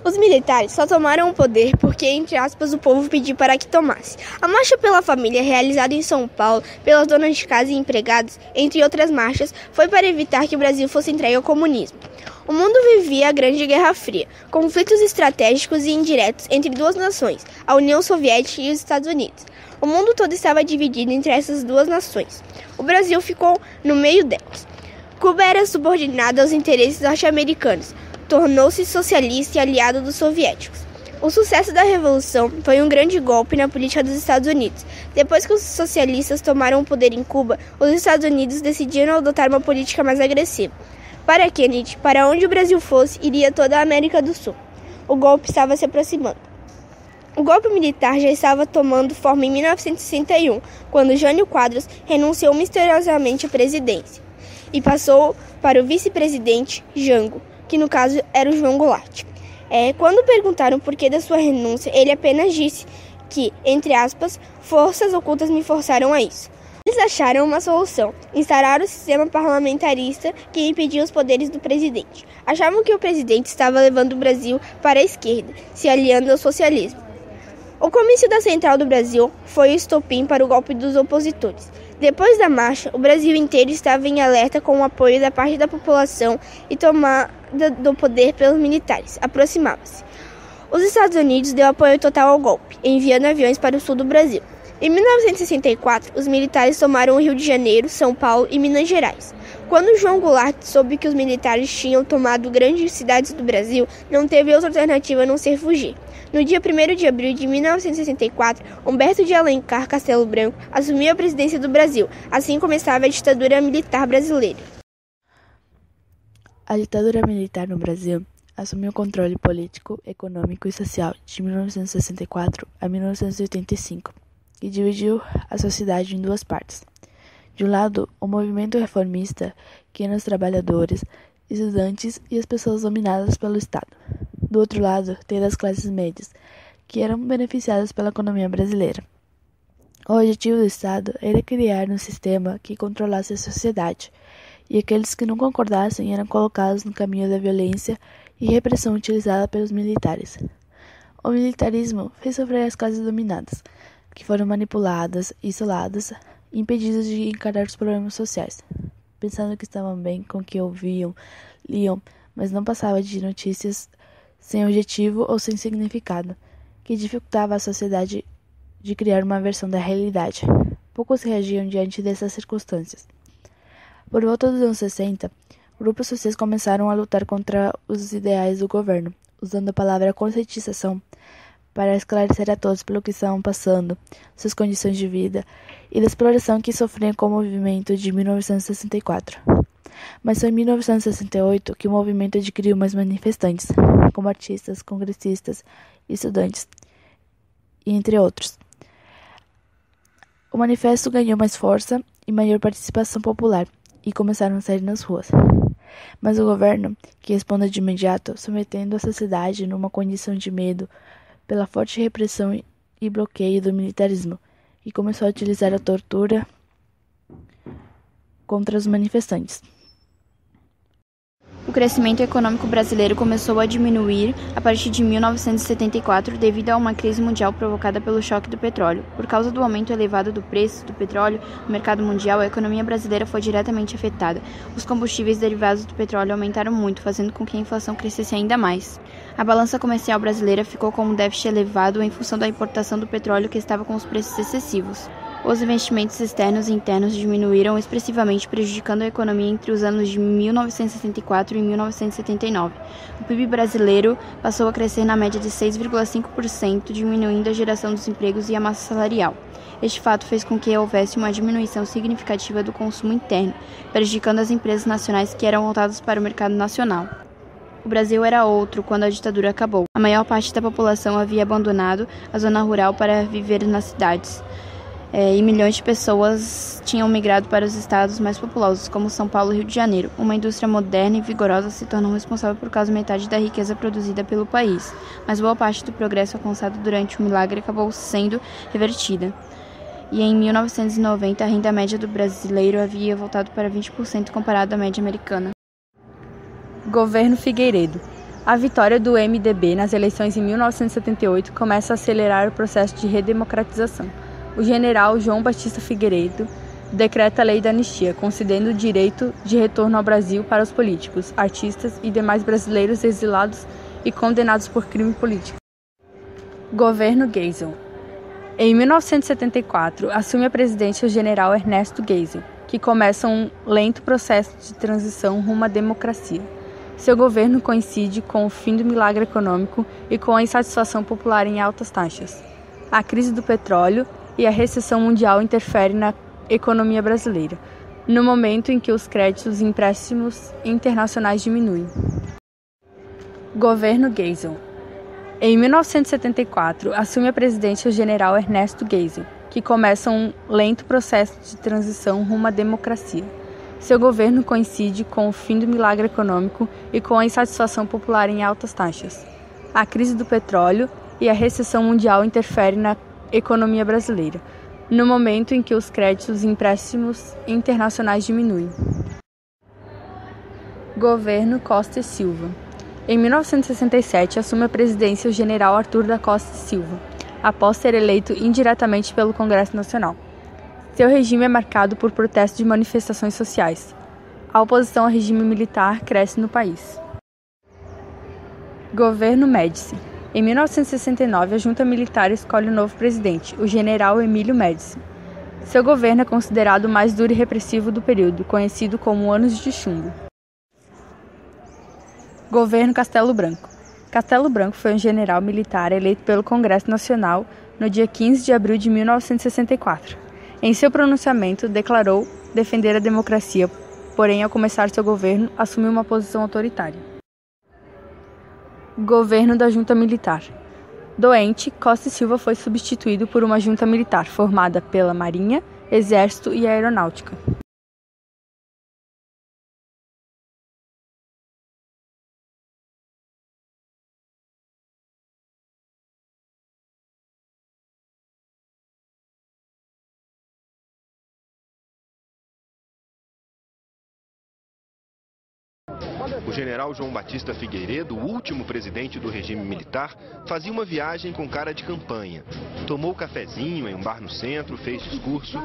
Os militares só tomaram o poder porque, entre aspas, o povo pediu para que tomasse. A Marcha pela Família, realizada em São Paulo pelas donas de casa e empregados, entre outras marchas, foi para evitar que o Brasil fosse entregue ao comunismo. O mundo vivia a Grande Guerra Fria, conflitos estratégicos e indiretos entre duas nações, a União Soviética e os Estados Unidos. O mundo todo estava dividido entre essas duas nações. O Brasil ficou no meio delas. Cuba era subordinada aos interesses norte-americanos, tornou-se socialista e aliado dos soviéticos. O sucesso da Revolução foi um grande golpe na política dos Estados Unidos. Depois que os socialistas tomaram o poder em Cuba, os Estados Unidos decidiram adotar uma política mais agressiva. Para Kennedy, para onde o Brasil fosse, iria toda a América do Sul. O golpe estava se aproximando. O golpe militar já estava tomando forma em 1961, quando Jânio Quadros renunciou misteriosamente à presidência e passou para o vice-presidente Jango, que no caso era o João Goulart. Quando perguntaram por que da sua renúncia, ele apenas disse que, entre aspas, forças ocultas me forçaram a isso. Eles acharam uma solução, instaurar o sistema parlamentarista que impedia os poderes do presidente. Achavam que o presidente estava levando o Brasil para a esquerda, se aliando ao socialismo. O comício da Central do Brasil foi o estopim para o golpe dos opositores. Depois da marcha, o Brasil inteiro estava em alerta com o apoio da parte da população e tomada do poder pelos militares. Aproximava-se. Os Estados Unidos deu apoio total ao golpe, enviando aviões para o sul do Brasil. Em 1964, os militares tomaram o Rio de Janeiro, São Paulo e Minas Gerais. Quando João Goulart soube que os militares tinham tomado grandes cidades do Brasil, não teve outra alternativa a não ser fugir. No dia 1º de abril de 1964, Humberto de Alencar Castelo Branco assumiu a presidência do Brasil. Assim começava a ditadura militar brasileira. A ditadura militar no Brasil assumiu o controle político, econômico e social de 1964 a 1985 e dividiu a sociedade em duas partes. De um lado, o movimento reformista, que eram os trabalhadores, estudantes e as pessoas dominadas pelo Estado. Do outro lado, tem as classes médias, que eram beneficiadas pela economia brasileira. O objetivo do Estado era criar um sistema que controlasse a sociedade, e aqueles que não concordassem eram colocados no caminho da violência e repressão utilizada pelos militares. O militarismo fez sofrer as classes dominadas, que foram manipuladas, isoladas e impedidas de encarar os problemas sociais, pensando que estavam bem com o que ouviam, liam, mas não passava de notícias sem objetivo ou sem significado, que dificultava a sociedade de criar uma versão da realidade. Poucos reagiam diante dessas circunstâncias. Por volta dos anos 60, grupos sociais começaram a lutar contra os ideais do governo, usando a palavra conscientização para esclarecer a todos pelo que estavam passando, suas condições de vida e da exploração que sofriam com o movimento de 1964. Mas foi em 1968 que o movimento adquiriu mais manifestantes, como artistas, congressistas, estudantes, e entre outros. O manifesto ganhou mais força e maior participação popular, e começaram a sair nas ruas. Mas o governo, que respondeu de imediato, submetendo a sociedade numa condição de medo pela forte repressão e bloqueio do militarismo, e começou a utilizar a tortura contra os manifestantes. O crescimento econômico brasileiro começou a diminuir a partir de 1974 devido a uma crise mundial provocada pelo choque do petróleo. Por causa do aumento elevado do preço do petróleo no mercado mundial, a economia brasileira foi diretamente afetada. Os combustíveis derivados do petróleo aumentaram muito, fazendo com que a inflação crescesse ainda mais. A balança comercial brasileira ficou com um déficit elevado em função da importação do petróleo, que estava com os preços excessivos. Os investimentos externos e internos diminuíram expressivamente, prejudicando a economia entre os anos de 1964 e 1979. O PIB brasileiro passou a crescer na média de 6,5%, diminuindo a geração dos empregos e a massa salarial. Este fato fez com que houvesse uma diminuição significativa do consumo interno, prejudicando as empresas nacionais que eram voltadas para o mercado nacional. O Brasil era outro quando a ditadura acabou. A maior parte da população havia abandonado a zona rural para viver nas cidades. E milhões de pessoas tinham migrado para os estados mais populosos, como São Paulo e Rio de Janeiro. Uma indústria moderna e vigorosa se tornou responsável por quase metade da riqueza produzida pelo país, mas boa parte do progresso alcançado durante o milagre acabou sendo revertida. E em 1990, a renda média do brasileiro havia voltado para 20% comparado à média americana. Governo Figueiredo. A vitória do MDB nas eleições em 1978 começa a acelerar o processo de redemocratização. O general João Batista Figueiredo decreta a Lei da Anistia, concedendo o direito de retorno ao Brasil para os políticos, artistas e demais brasileiros exilados e condenados por crime político. Governo Geisel. Em 1974, assume a presidência o general Ernesto Geisel, que começa um lento processo de transição rumo à democracia. Seu governo coincide com o fim do milagre econômico e com a insatisfação popular em altas taxas. A crise do petróleo e a recessão mundial interferem na economia brasileira, no momento em que os créditos e empréstimos internacionais diminuem. Governo Geisel. Em 1974, assume a presidência o general Ernesto Geisel, que começa um lento processo de transição rumo à democracia. Seu governo coincide com o fim do milagre econômico e com a insatisfação popular em altas taxas. A crise do petróleo e a recessão mundial interferem na economia brasileira, no momento em que os créditos e empréstimos internacionais diminuem. Governo Costa e Silva. Em 1967, assume a presidência o general Arthur da Costa e Silva, após ser eleito indiretamente pelo Congresso Nacional. Seu regime é marcado por protestos e manifestações sociais. A oposição ao regime militar cresce no país. Governo Médici. Em 1969, a junta militar escolhe o novo presidente, o general Emílio Médici. Seu governo é considerado o mais duro e repressivo do período, conhecido como Anos de Chumbo. Governo Castelo Branco. Castelo Branco foi um general militar eleito pelo Congresso Nacional no dia 15 de abril de 1964. Em seu pronunciamento, declarou defender a democracia, porém, ao começar seu governo, assumiu uma posição autoritária. Governo da Junta Militar. Doente, Costa e Silva foi substituído por uma junta militar formada pela Marinha, Exército e Aeronáutica. O general João Batista Figueiredo, o último presidente do regime militar, fazia uma viagem com cara de campanha. Tomou cafezinho em um bar no centro, fez discurso.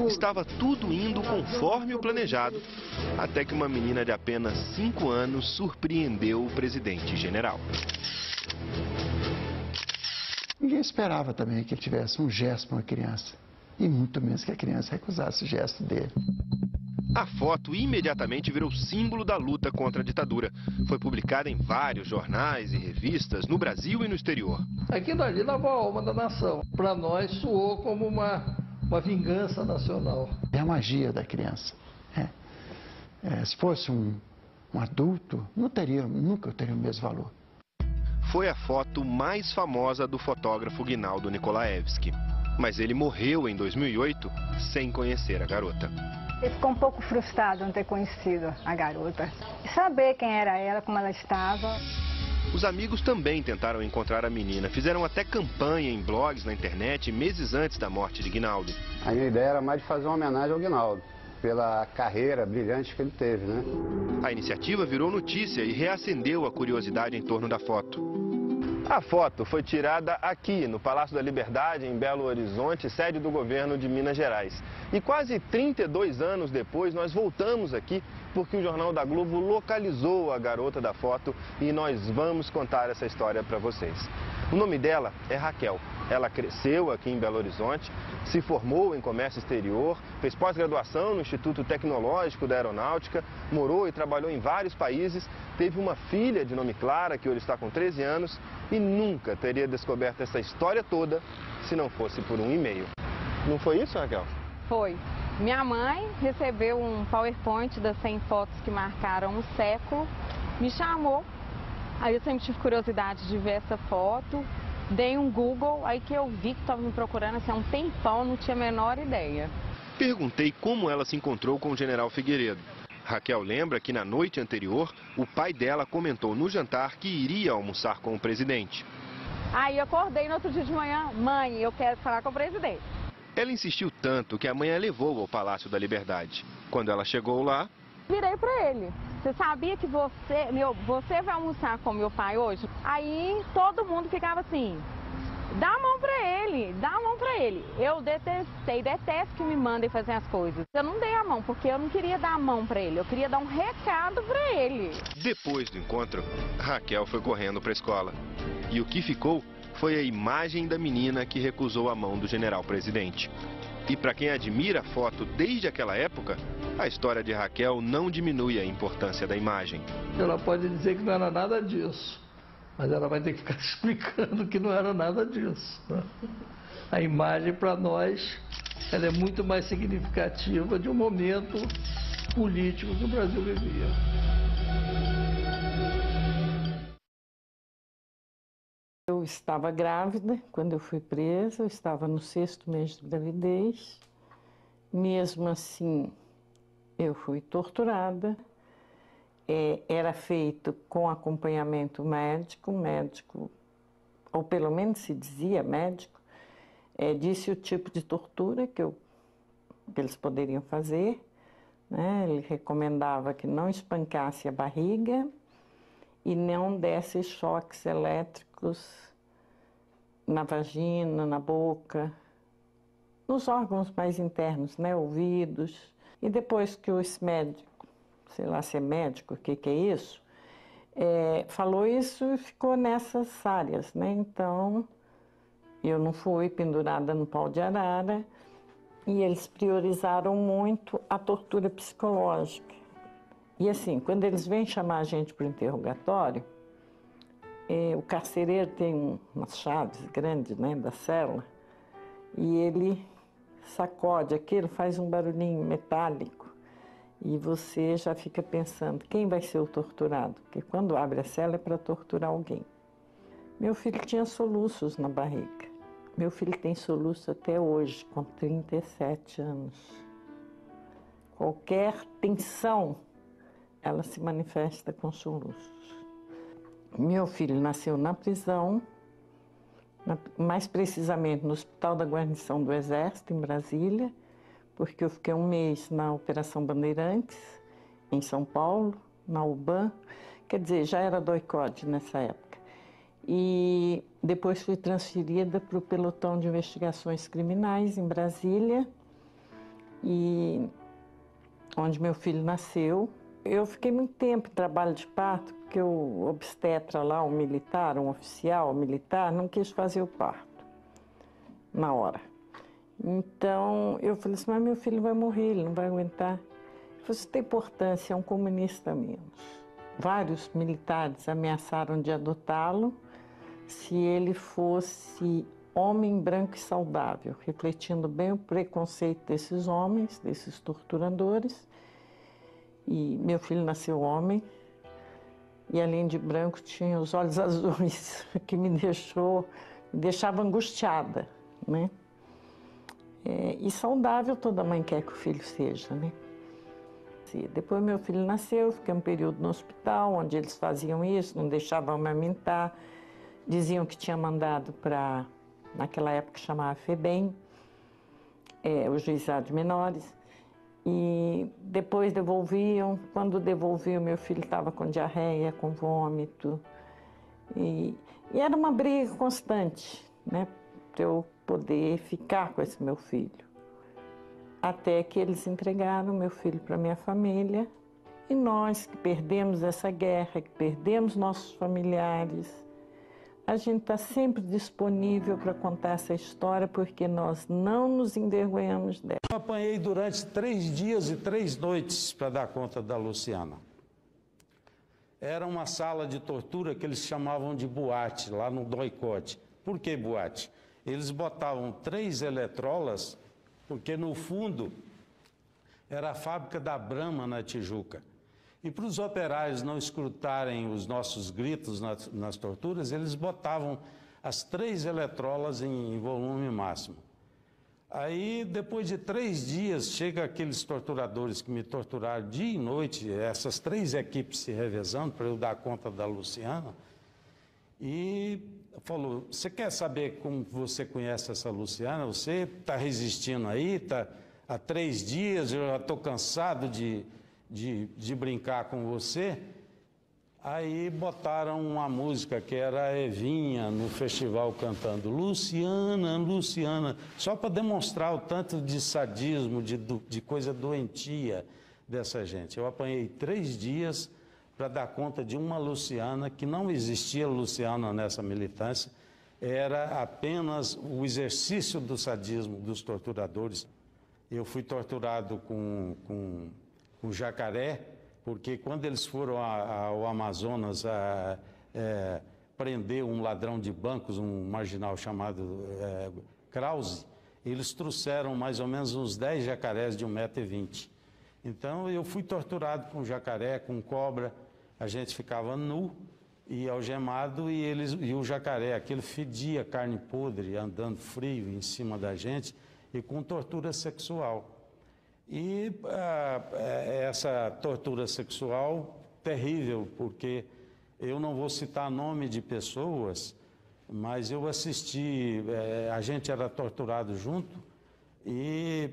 Estava tudo indo conforme o planejado, até que uma menina de apenas 5 anos surpreendeu o presidente general. Ninguém esperava também que ele tivesse um gesto para uma criança, e muito menos que a criança recusasse o gesto dele. A foto imediatamente virou símbolo da luta contra a ditadura. Foi publicada em vários jornais e revistas no Brasil e no exterior. Aquilo ali lavou a alma da nação. Para nós soou como uma vingança nacional. É a magia da criança. Se fosse um adulto, nunca teria o mesmo valor. Foi a foto mais famosa do fotógrafo Guinaldo Nikolaevski. Mas ele morreu em 2008 sem conhecer a garota. Ele ficou um pouco frustrado não ter conhecido a garota. Saber quem era ela, como ela estava. Os amigos também tentaram encontrar a menina. Fizeram até campanha em blogs na internet meses antes da morte de Guinaldo. A minha ideia era mais de fazer uma homenagem ao Guinaldo, pela carreira brilhante que ele teve, né? A iniciativa virou notícia e reacendeu a curiosidade em torno da foto. A foto foi tirada aqui, no Palácio da Liberdade, em Belo Horizonte, sede do governo de Minas Gerais. E quase 32 anos depois, nós voltamos aqui porque o Jornal da Globo localizou a garota da foto e nós vamos contar essa história para vocês. O nome dela é Raquel. Ela cresceu aqui em Belo Horizonte, se formou em comércio exterior, fez pós-graduação no Instituto Tecnológico da Aeronáutica, morou e trabalhou em vários países, teve uma filha de nome Clara, que hoje está com 13 anos, e nunca teria descoberto essa história toda se não fosse por um e-mail. Não foi isso, Raquel? Foi. Minha mãe recebeu um PowerPoint das 100 fotos que marcaram um século, me chamou, aí eu sempre tive curiosidade de ver essa foto. Dei um Google, aí que eu vi que estava me procurando assim, há um tempão, não tinha a menor ideia. Perguntei como ela se encontrou com o general Figueiredo. Raquel lembra que na noite anterior, o pai dela comentou no jantar que iria almoçar com o presidente. Aí eu acordei no outro dia de manhã, mãe, eu quero falar com o presidente. Ela insistiu tanto que a mãe a levou ao Palácio da Liberdade. Quando ela chegou lá... Virei para ele. você sabia que você vai almoçar com meu pai hoje? Aí todo mundo ficava assim, dá a mão pra ele, dá a mão pra ele. Eu detesto que me mandem fazer as coisas. Eu não dei a mão, porque eu não queria dar a mão pra ele, eu queria dar um recado pra ele. Depois do encontro, Raquel foi correndo para a escola. E o que ficou foi a imagem da menina que recusou a mão do general-presidente. E para quem admira a foto desde aquela época, a história de Raquel não diminui a importância da imagem. Ela pode dizer que não era nada disso, mas ela vai ter que ficar explicando que não era nada disso. A imagem, para nós, ela é muito mais significativa de um momento político que o Brasil vivia. Eu estava grávida quando eu fui presa, eu estava no 6º mês de gravidez. Mesmo assim, eu fui torturada. Era feito com acompanhamento médico, ou pelo menos se dizia médico, disse o tipo de tortura que eles poderiam fazer, né? Ele recomendava que não espancasse a barriga e não desse choques elétricos na vagina, na boca, nos órgãos mais internos, né? Ouvidos. E depois que esse médico, sei lá se é médico, o que é isso, falou isso e ficou nessas áreas, né? Então, eu não fui pendurada no pau de arara e eles priorizaram muito a tortura psicológica. E assim, quando eles vêm chamar a gente para o interrogatório, o carcereiro tem umas chaves grandes, né, da cela, e ele sacode aquilo, faz um barulhinho metálico, e você já fica pensando, quem vai ser o torturado? Porque quando abre a cela é para torturar alguém. Meu filho tinha soluços na barriga. Meu filho tem soluço até hoje, com 37 anos. Qualquer tensão, ela se manifesta com soluços. Meu filho nasceu na prisão, mais precisamente no Hospital da Guarnição do Exército, em Brasília, porque eu fiquei um mês na Operação Bandeirantes, em São Paulo, na UBAN, quer dizer, já era doicode nessa época. E depois fui transferida para o Pelotão de Investigações Criminais, em Brasília, e onde meu filho nasceu. Eu fiquei muito tempo em trabalho de parto, porque o obstetra lá, um militar, um oficial militar, não quis fazer o parto na hora. Então, eu falei assim, mas meu filho vai morrer, ele não vai aguentar. Ele falou, isso tem importância, é um comunista menos. Vários militares ameaçaram de adotá-lo se ele fosse homem branco e saudável, refletindo bem o preconceito desses homens, desses torturadores. E meu filho nasceu homem, e além de branco tinha os olhos azuis, que me deixava angustiada, né? E saudável toda mãe quer que o filho seja, né? Depois meu filho nasceu, fiquei um período no hospital, onde eles faziam isso, não deixavam amamentar, diziam que tinha mandado para, naquela época chamava FEBEM, o Juizado de Menores, e depois devolviam. Quando devolviam, meu filho estava com diarreia, com vômito, e era uma briga constante, né, para eu poder ficar com esse meu filho. Até que eles entregaram meu filho para minha família, e nós que perdemos essa guerra, que perdemos nossos familiares, a gente está sempre disponível para contar essa história, porque nós não nos envergonhamos dela. Eu apanhei durante 3 dias e 3 noites para dar conta da Luciana. Era uma sala de tortura que eles chamavam de boate, lá no doicote. Por que boate? Eles botavam 3 eletrolas, porque no fundo era a fábrica da Brahma na Tijuca. E para os operários não escutarem os nossos gritos nas torturas, eles botavam as 3 eletrolas em volume máximo. Aí, depois de 3 dias, chega aqueles torturadores que me torturaram dia e noite, essas 3 equipes se revezando para eu dar conta da Luciana, e falou, você quer saber como você conhece essa Luciana? Você está resistindo aí, há 3 dias, eu já estou cansado de de brincar com você. Aí botaram uma música que era a Evinha no festival cantando Luciana, Luciana, só para demonstrar o tanto de sadismo, de coisa doentia dessa gente. Eu apanhei 3 dias para dar conta de uma Luciana, que não existia Luciana nessa militância, era apenas o exercício do sadismo dos torturadores. Eu fui torturado com jacaré, porque quando eles foram ao Amazonas prender um ladrão de bancos, um marginal chamado Krause, eles trouxeram mais ou menos uns 10 jacarés de 1,20 m. Então eu fui torturado com jacaré, com cobra, a gente ficava nu e algemado e o jacaré, aquele fedia carne podre, andando frio em cima da gente e com tortura sexual. E essa tortura sexual terrível, porque eu não vou citar nome de pessoas, mas eu assisti, a gente era torturado junto e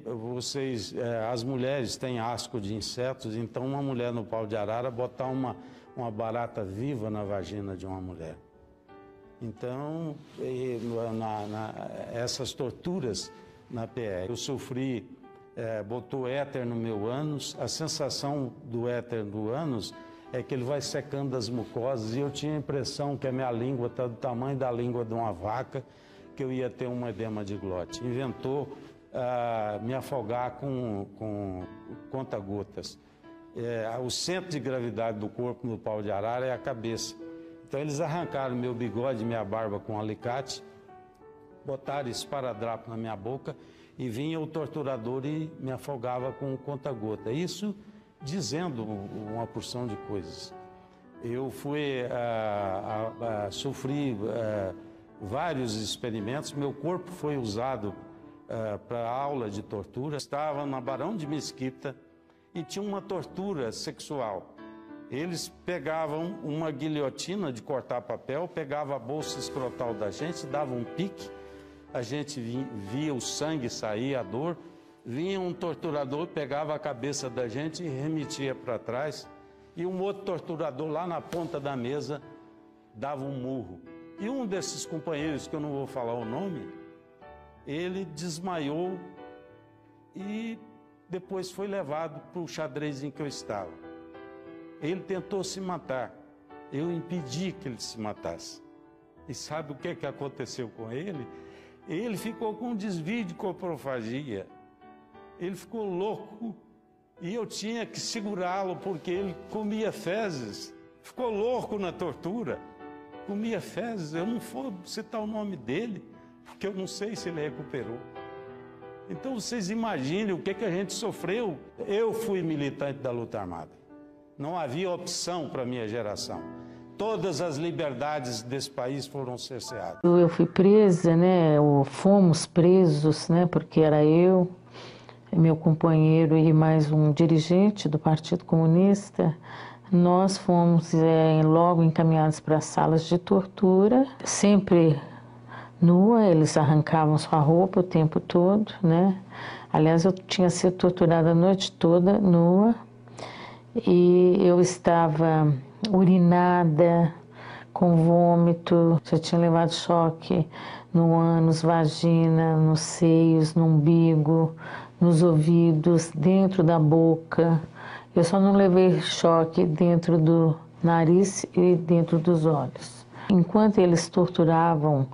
as mulheres têm asco de insetos, então uma mulher no pau de arara botar uma barata viva na vagina de uma mulher. Então, essas torturas na PR, eu sofri. Botou éter no meu ânus, a sensação do éter do ânus é que ele vai secando as mucosas e eu tinha a impressão que a minha língua está do tamanho da língua de uma vaca, que eu ia ter um edema de glote. Inventou me afogar com conta-gotas. O centro de gravidade do corpo no pau de arara é a cabeça. Então eles arrancaram meu bigode e minha barba com um alicate, botaram esparadrapo na minha boca e vinha o torturador e me afogava com o conta-gota. Isso dizendo uma porção de coisas. Eu sofri vários experimentos, meu corpo foi usado para aula de tortura. Estava na Barão de Mesquita e tinha uma tortura sexual. Eles pegavam uma guilhotina de cortar papel, pegavam a bolsa escrotal da gente, davam um pique, a gente via o sangue sair, a dor, vinha um torturador, pegava a cabeça da gente e remetia para trás, e um outro torturador lá na ponta da mesa dava um murro. E um desses companheiros, que eu não vou falar o nome, ele desmaiou e depois foi levado para o xadrez em que eu estava. Ele tentou se matar, eu impedi que ele se matasse. E sabe o que aconteceu com ele? Ele ficou com um desvio de coprofagia. Ele ficou louco e eu tinha que segurá-lo porque ele comia fezes. Ficou louco na tortura. Comia fezes. Eu não vou citar o nome dele, porque eu não sei se ele recuperou. Então vocês imaginem o que a gente sofreu. Eu fui militante da luta armada. Não havia opção para a minha geração. Todas as liberdades desse país foram cerceadas. Eu fui presa, né? Fomos presos, né? Porque era eu, meu companheiro e mais um dirigente do Partido Comunista. Nós fomos logo encaminhados para as salas de tortura, sempre nua. Eles arrancavam sua roupa o tempo todo, né? Aliás, eu tinha sido torturada a noite toda nua e eu estava urinada, com vômito, já tinha levado choque no ânus, vagina, nos seios, no umbigo, nos ouvidos, dentro da boca. Eu só não levei choque dentro do nariz e dentro dos olhos. Enquanto eles torturavam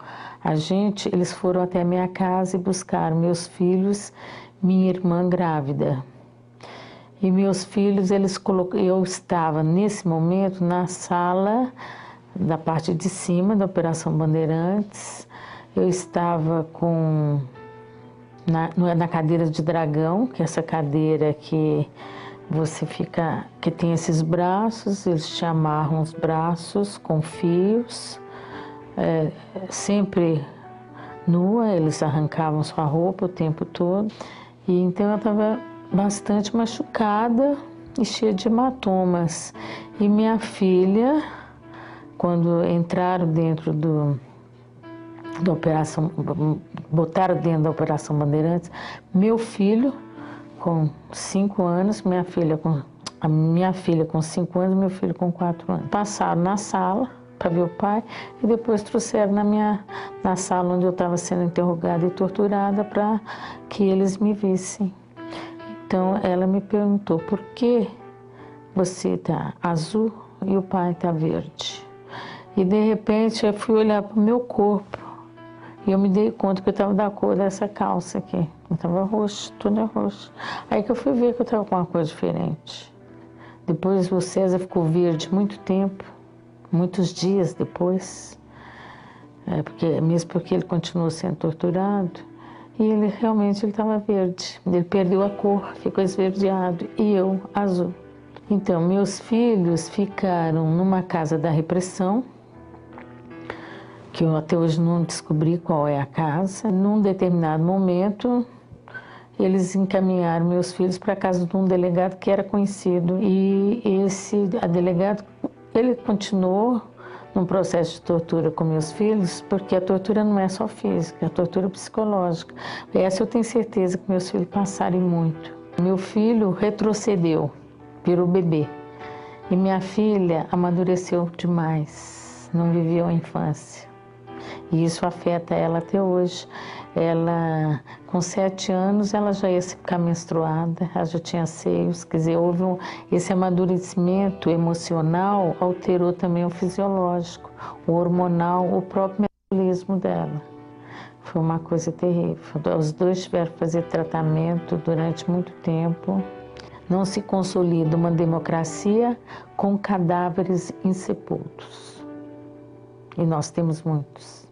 a gente, eles foram até a minha casa e buscaram meus filhos, minha irmã grávida. E meus filhos, eu estava nesse momento na sala da parte de cima da Operação Bandeirantes. Eu estava na cadeira de dragão, que é essa cadeira que você fica, que tem esses braços, eles te amarram os braços com fios, sempre nua, eles arrancavam sua roupa o tempo todo. E então eu estava bastante machucada e cheia de hematomas. E minha filha, quando entraram dentro da operação, botaram dentro da Operação Bandeirantes, meu filho com 5 anos, minha filha com A minha filha com 5 anos e meu filho com 4 anos. Passaram na sala para ver o pai e depois trouxeram na sala onde eu estava sendo interrogada e torturada para que eles me vissem. Então ela me perguntou: por que você está azul e o pai está verde? E de repente eu fui olhar para o meu corpo e eu me dei conta que eu estava da cor dessa calça aqui. Eu estava roxo, tudo é roxo. Aí que eu fui ver que eu estava com uma coisa diferente. Depois o César ficou verde muito tempo, muitos dias depois, mesmo porque ele continuou sendo torturado, e ele realmente estava verde. Ele perdeu a cor, ficou esverdeado, e eu azul. Então, meus filhos ficaram numa casa da repressão, que eu até hoje não descobri qual é a casa. Num determinado momento, eles encaminharam meus filhos para a casa de um delegado que era conhecido. E esse delegado, ele continuou num processo de tortura com meus filhos, porque a tortura não é só física, é a tortura psicológica. Essa eu tenho certeza que meus filhos passaram muito. Meu filho retrocedeu, virou bebê. E minha filha amadureceu demais, não viveu a infância. E isso afeta ela até hoje. Ela, com 7 anos, ela já ia ficar menstruada, ela já tinha seios, quer dizer, houve esse amadurecimento emocional, alterou também o fisiológico, o hormonal, o próprio metabolismo dela. Foi uma coisa terrível. Os dois tiveram que fazer tratamento durante muito tempo. Não se consolida uma democracia com cadáveres insepultos. E nós temos muitos.